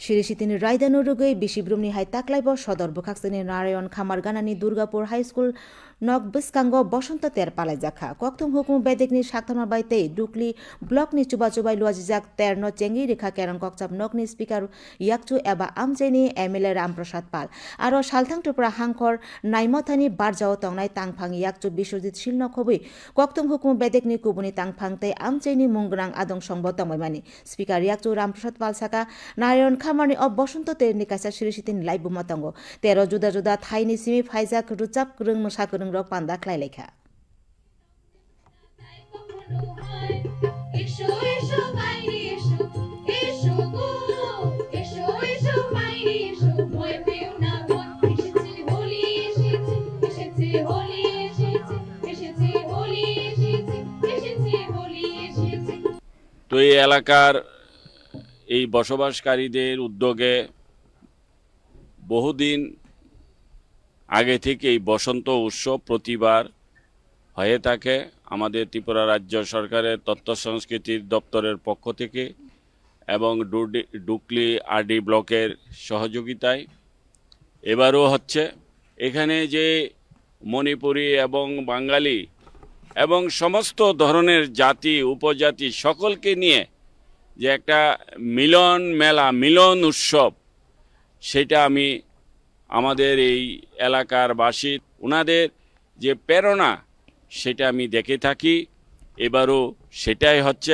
Shirishitini Raidanurugai, Bishibrumni Hai Taklaibo, Shodor Bukaksini Narayan Khamarganani Durgapur High School, Nok Biskango, Boshonta Ter Palajaka, Koktum Hukum Bedekni Shaktama Baite, Dukli, Blockni Chubachubai Luajak Ter no Chengi, Rika Keran Kokchap Nokni Speaker Yaktu Eba Amjeni, Emile Ramprasad Pal, Aro Shaltang Tupra Hankor, Naimotani Barjao Tongnai Tangpang Yaktu Bishudit Shilnokobi, Koktum Hukum Bedekni Kubuni Tangpangte, Amjeni Mungrang Adong Shongbotamani, Speaker Yaktu Ramprasad Pal Saka, Narayan Khamani of Boshonto Ter Nikasa Shirishitin Laibu Matango, Tero Juda Juda Thaini Simi Faizak Ruchap Kurung Musakurung Rok Panda Klaileka. তো এই এলাকার এই বসবাসকারীদের উদ্যোগে বহুদিন আগে থেকে এই বসন্ত উৎসব প্রতিবার হয়ে থাকে আমাদের ত্রিপুরা রাজ্য সরকারের তথ্য সংস্কৃতি দপ্তরের পক্ষ থেকে এবং ডুকলি আরডি ব্লকের সহযোগিতায় এবারও হচ্ছে এখানে যে মণিপুরি এবং বাঙালি এবং সমস্ত ধরনের জাতি উপজাতি সকলকে নিয়ে যে একটা মিলন মেলা মিলন উৎসব সেটা আমি আমাদের এই এলাকার বাসী ওনাদের যে প্রেরণা সেটা আমি দেখে থাকি এবারও সেটাই হচ্ছে